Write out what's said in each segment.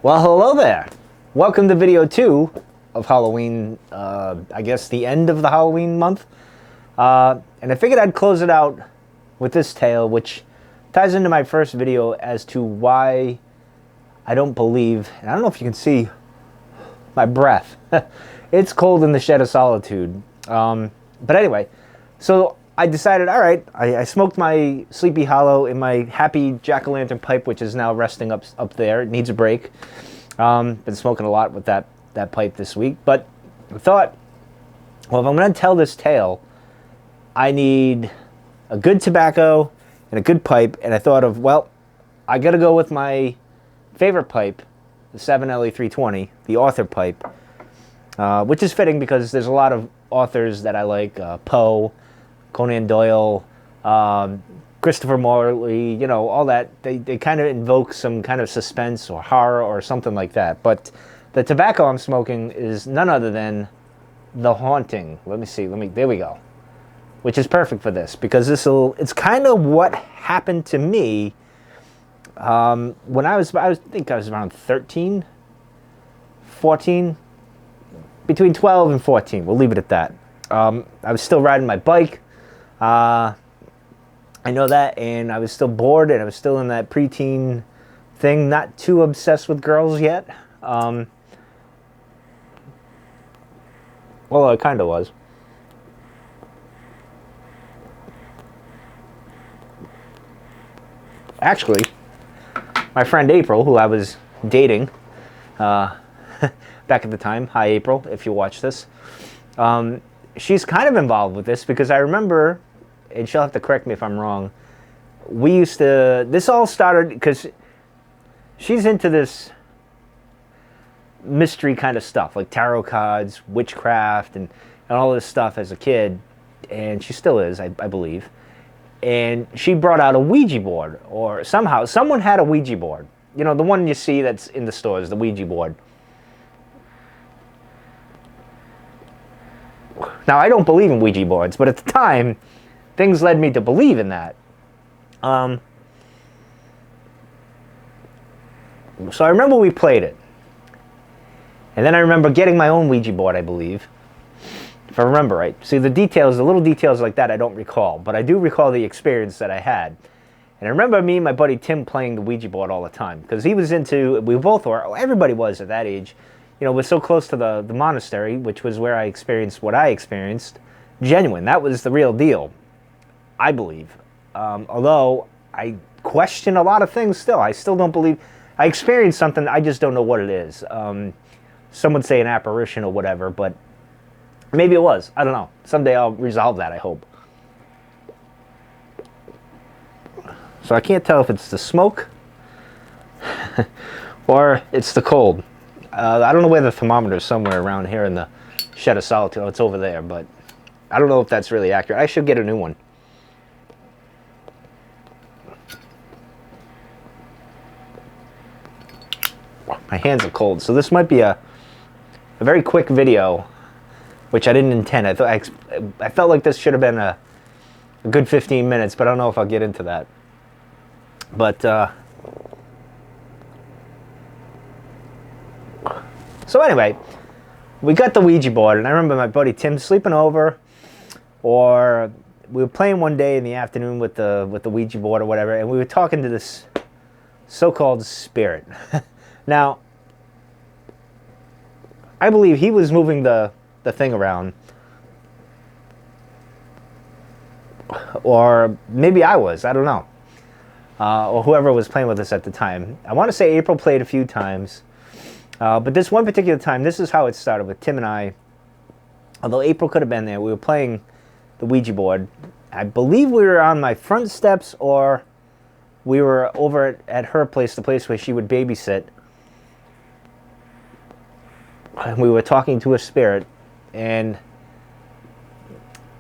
Well, hello there. Welcome to video 2 of Halloween, I guess the end of the Halloween month. And I figured I'd close it out with this tale, which ties into my first video as to why I don't believe, and I don't know if you can see my breath. It's cold in the shed of solitude. But anyway, so I decided, all right, I smoked my Sleepy Hollow in my happy jack-o'-lantern pipe, which is now resting up there. It needs a break. Been smoking a lot with that pipe this week. But I thought, well, if I'm going to tell this tale, I need a good tobacco and a good pipe. And I thought of, well, I got to go with my favorite pipe, the 7LE320, the author pipe, which is fitting because there's a lot of authors that I like, Poe, Conan Doyle, Christopher Morley, you know, all that. They kind of invoke some kind of suspense or horror or something like that. But the tobacco I'm smoking is none other than The Haunting. Let me see. There we go. Which is perfect for this because it's kind of what happened to me when I think I was around 13, 14, between 12 and 14. We'll leave it at that. I was still riding my bike. I know that, and I was still bored, and I was still in that preteen thing, not too obsessed with girls yet. Well, I kind of was. Actually, my friend April, who I was dating back at the time, hi April, if you watch this, she's kind of involved with this because I remember, and she'll have to correct me if I'm wrong, this all started because she's into this mystery kind of stuff, like tarot cards, witchcraft, and all this stuff as a kid, and she still is, I believe. And she brought out a Ouija board, or somehow, someone had a Ouija board. You know, the one you see that's in the stores, the Ouija board. Now, I don't believe in Ouija boards, but at the time, things led me to believe in that. So I remember we played it. And then I remember getting my own Ouija board, I believe. If I remember right. See, the little details like that I don't recall. But I do recall the experience that I had. And I remember me and my buddy Tim playing the Ouija board all the time. Because he was we both were, everybody was at that age. You know, we're so close to the monastery, which was where I experienced what I experienced. Genuine. That was the real deal, I believe. Although I question a lot of things still. I still don't believe. I experienced something, I just don't know what it is. Some would say an apparition or whatever, but maybe it was. I don't know. Someday I'll resolve that, I hope. So I can't tell if it's the smoke or it's the cold. I don't know where the thermometer is, somewhere around here in the shed of solitude. Oh, it's over there, but I don't know if that's really accurate. I should get a new one. My hands are cold, so this might be a very quick video, which I didn't intend. I felt like this should have been a good 15 minutes, but I don't know if I'll get into that. But so anyway, we got the Ouija board, and I remember my buddy Tim sleeping over, or we were playing one day in the afternoon with the Ouija board or whatever, and we were talking to this so-called spirit. Now, I believe he was moving the thing around, or maybe I was, I don't know, or whoever was playing with us at the time. I want to say April played a few times, but this one particular time, this is how it started with Tim and I. Although April could have been there, we were playing the Ouija board. I believe we were on my front steps, or we were over at her place, the place where she would babysit. And we were talking to a spirit, and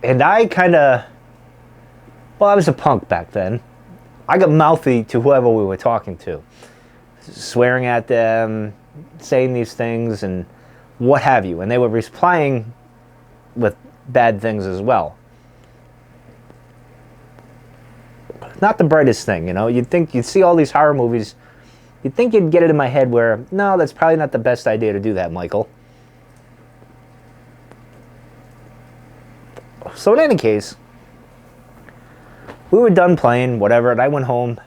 I kind of, well, I was a punk back then. I got mouthy to whoever we were talking to, swearing at them, saying these things, and what have you. And they were replying with bad things as well. Not the brightest thing, you know. You'd see all these horror movies You'd think you'd get it in my head where, no, that's probably not the best idea to do that, Michael. So in any case, we were done playing, whatever, and I went home,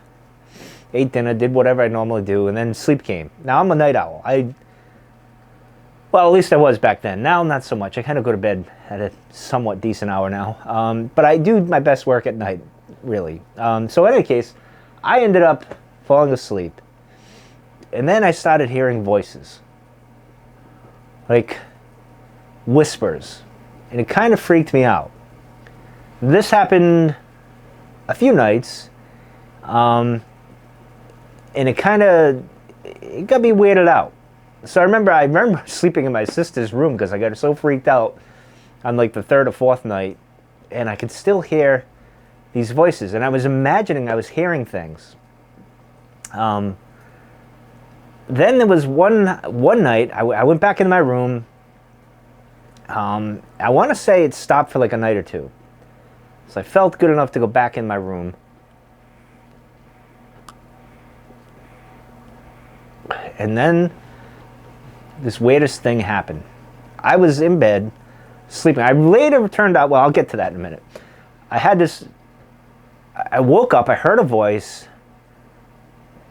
ate dinner, did whatever I normally do, and then sleep came. Now, I'm a night owl. Well, at least I was back then. Now, not so much. I kind of go to bed at a somewhat decent hour now. But I do my best work at night, really. So in any case, I ended up falling asleep. And then I started hearing voices. Like whispers. And it kind of freaked me out. This happened a few nights. And it got me weirded out. So I remember sleeping in my sister's room because I got so freaked out on like the third or fourth night, and I could still hear these voices, and I was imagining I was hearing things. Then there was one night I went back into my room. I want to say it stopped for like a night or two, so I felt good enough to go back in my room. And then this weirdest thing happened. I was in bed, sleeping. I later turned out, well, I'll get to that in a minute. I woke up, I heard a voice.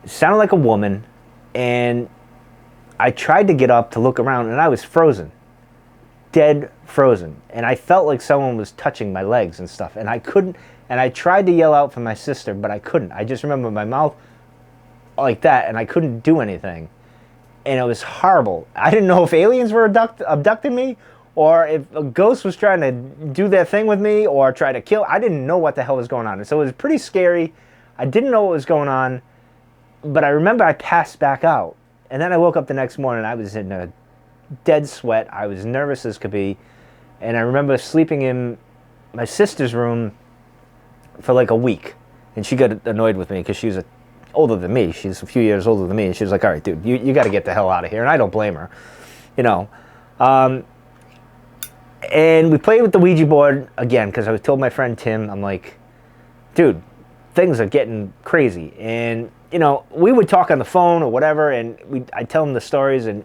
It sounded like a woman. And I tried to get up to look around, and I was frozen. Dead frozen. And I felt like someone was touching my legs and stuff. And I couldn't, and I tried to yell out for my sister, but I couldn't. I just remember my mouth like that, and I couldn't do anything. And it was horrible. I didn't know if aliens were abducting me, or if a ghost was trying to do their thing with me, or try to kill. I didn't know what the hell was going on. And so it was pretty scary. I didn't know what was going on, but I remember I passed back out. And then I woke up the next morning. I was in a dead sweat. I was nervous as could be. And I remember sleeping in my sister's room for like a week. And she got annoyed with me because she was older than me. She's a few years older than me, and she was like, all right, dude, you got to get the hell out of here. And I don't blame her, you know. And we played with the Ouija board again, because I told my friend Tim, I'm like, dude, things are getting crazy. And, you know, we would talk on the phone or whatever, and I'd tell him the stories, and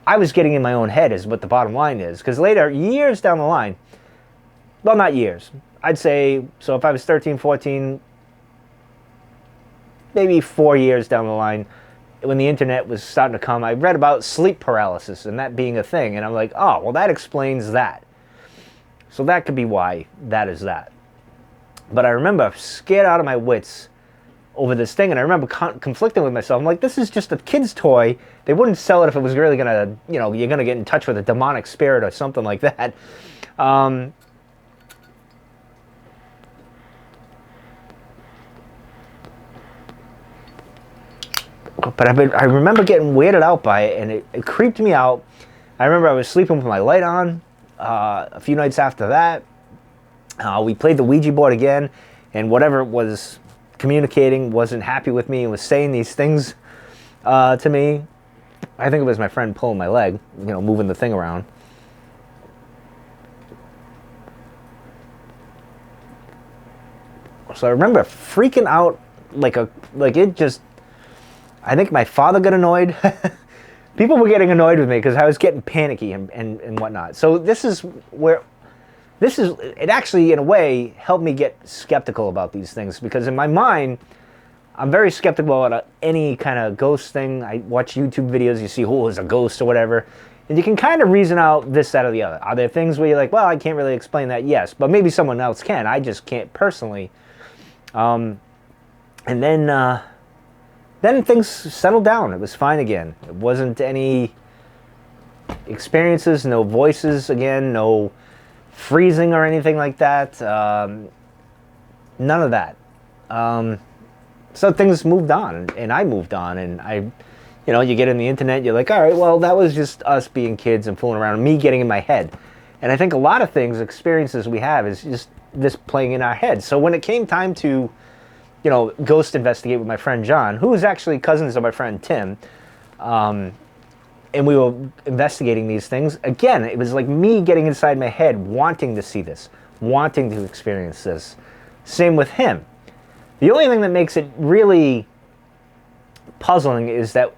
I was getting in my own head is what the bottom line is. Because later, years down the line, well, not years, I'd say, so if I was 13, 14, maybe 4 years down the line, when the internet was starting to come, I read about sleep paralysis and that being a thing. And I'm like, oh, well, that explains that. So that could be why that is that. But I remember scared out of my wits over this thing. And I remember conflicting with myself. I'm like, this is just a kid's toy. They wouldn't sell it if it was really going to, you know, you're going to get in touch with a demonic spirit or something like that. But I remember getting weirded out by it, and it creeped me out. I remember I was sleeping with my light on a few nights after that. We played the Ouija board again, and whatever it was communicating wasn't happy with me and was saying these things to me. I think it was my friend pulling my leg, you know, moving the thing around. So I remember freaking out like it just... I think my father got annoyed. People were getting annoyed with me because I was getting panicky and whatnot. So it actually, in a way, helped me get skeptical about these things, because in my mind, I'm very skeptical about any kind of ghost thing. I watch YouTube videos, you see, oh, there's a ghost or whatever, and you can kind of reason out this, that, or the other. Are there things where you're like, well, I can't really explain that? Yes, but maybe someone else can. I just can't personally. And then things settled down. It was fine again. It wasn't any experiences, no voices again, no freezing or anything like that. None of that. So things moved on, and I moved on, and you know, you get in the internet, you're like, all right, well, that was just us being kids and fooling around, me getting in my head. And I think a lot of things, experiences we have, is just this playing in our head. So when it came time to, you know, ghost investigate with my friend John, who is actually cousins of my friend Tim, and we were investigating these things. Again, it was like me getting inside my head, wanting to see this, wanting to experience this. Same with him. The only thing that makes it really puzzling is that,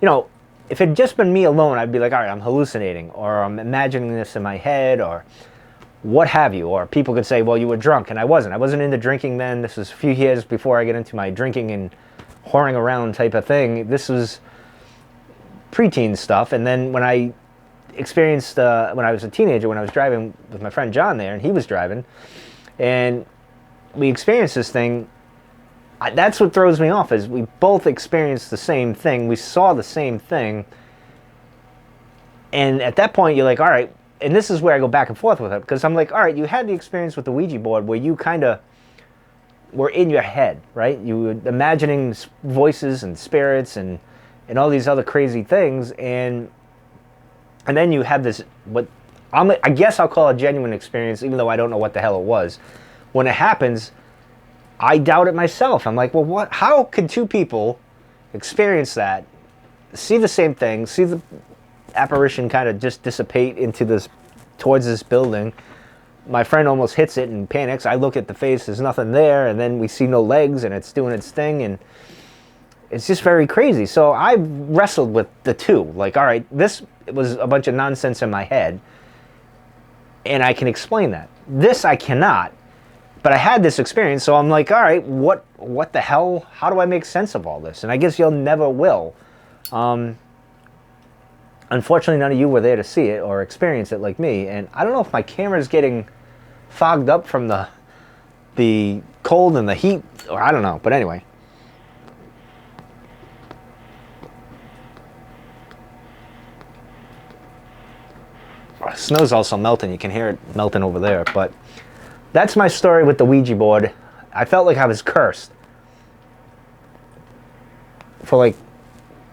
you know, if it had just been me alone, I'd be like, all right, I'm hallucinating, or I'm imagining this in my head, or what have you. Or people could say, well, you were drunk, and I wasn't. I wasn't into drinking then. This was a few years before I get into my drinking and whoring around type of thing. This was preteen stuff. And then when I experienced, when I was a teenager, when I was driving with my friend John there, and he was driving, and we experienced this thing, that's what throws me off, is we both experienced the same thing. We saw the same thing. And at that point, you're like, all right, and this is where I go back and forth with it, because I'm like, all right, you had the experience with the Ouija board where you kind of were in your head, right? You were imagining voices and spirits and all these other crazy things, and then you have this, what I guess I'll call a genuine experience, even though I don't know what the hell it was. When it happens, I doubt it myself. I'm like, well, what? How could two people experience that, see the same thing, see the apparition kind of just dissipate into this, towards this building? My friend almost hits it and panics. I look at the face, there's nothing there, and then we see no legs, and it's doing its thing, and it's just very crazy. So I wrestled with the two. Like, all right, this was a bunch of nonsense in my head, and I can explain that. This I cannot. But I had this experience, so I'm like, all right, what the hell? How do I make sense of all this? And I guess you'll never will. Unfortunately, none of you were there to see it or experience it like me. And I don't know if my camera's getting fogged up from the cold and the heat, or I don't know. But anyway. Snow's also melting. You can hear it melting over there, but that's my story with the Ouija board. I felt like I was cursed for like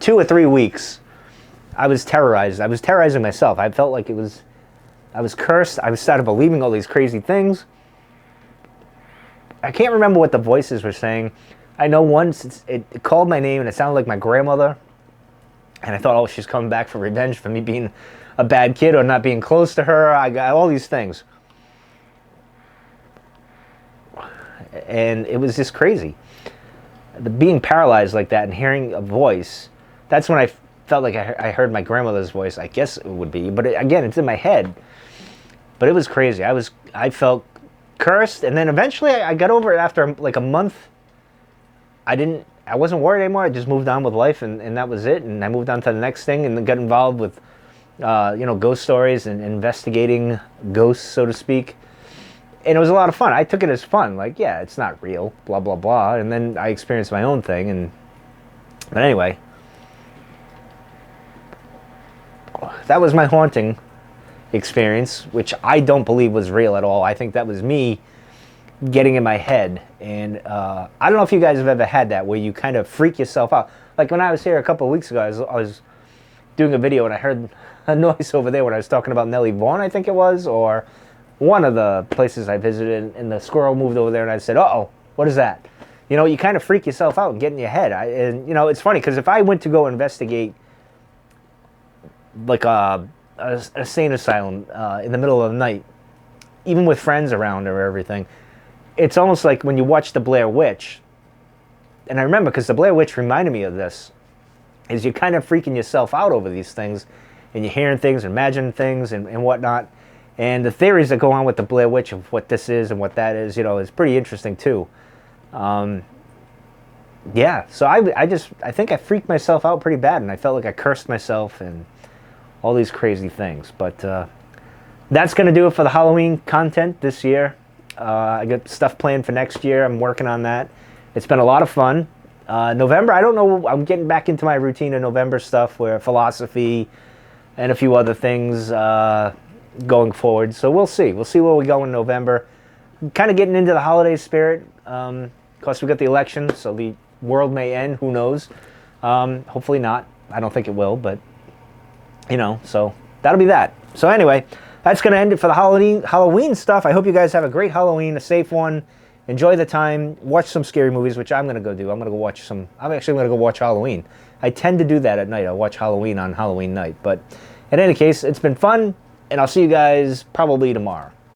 2 or 3 weeks. I was terrorized. I was terrorizing myself. I felt like I was cursed. I started believing all these crazy things. I can't remember what the voices were saying. I know once it called my name and it sounded like my grandmother. And I thought, oh, she's coming back for revenge for me being a bad kid or not being close to her. I got all these things. And it was just crazy. Being paralyzed like that and hearing a voice, that's when I felt like I heard my grandmother's voice, I guess it would be. But again, it's in my head. But it was crazy. I felt cursed. And then eventually I got over it after like a month. I wasn't worried anymore. I just moved on with life, and that was it. And I moved on to the next thing and then got involved with ghost stories and investigating ghosts, so to speak. And it was a lot of fun. I took it as fun. Like, yeah, it's not real, blah, blah, blah. And then I experienced my own thing. But anyway, that was my haunting experience, which I don't believe was real at all. I think that was me getting in my head. And I don't know if you guys have ever had that, where you kind of freak yourself out. Like when I was here a couple of weeks ago, I was doing a video and I heard a noise over there when I was talking about Nellie Vaughan, I think it was, or one of the places I visited, and the squirrel moved over there, and I said, uh-oh, what is that? You know, you kind of freak yourself out and get in your head. And, you know, it's funny, because if I went to go investigate, like a insane asylum in the middle of the night, even with friends around or everything, it's almost like when you watch The Blair Witch, and I remember, because The Blair Witch reminded me of this, is you're kind of freaking yourself out over these things, and you're hearing things, imagining things, and whatnot. And the theories that go on with the Blair Witch of what this is and what that is, you know, is pretty interesting too. Yeah, so I think I freaked myself out pretty bad, and I felt like I cursed myself and all these crazy things. But that's going to do it for the Halloween content this year. I got stuff planned for next year. I'm working on that. It's been a lot of fun. November, I don't know, I'm getting back into my routine of November stuff, where philosophy and a few other things going forward. So we'll see. We'll see where we go in November. Kind of getting into the holiday spirit. Of course, we got the election, so the world may end. Who knows? Hopefully not. I don't think it will, but, you know, so that'll be that. So anyway, that's going to end it for the Halloween stuff. I hope you guys have a great Halloween, a safe one. Enjoy the time. Watch some scary movies, which I'm going to go do. I'm actually going to go watch Halloween. I tend to do that at night. I watch Halloween on Halloween night. But in any case, it's been fun, and I'll see you guys probably tomorrow.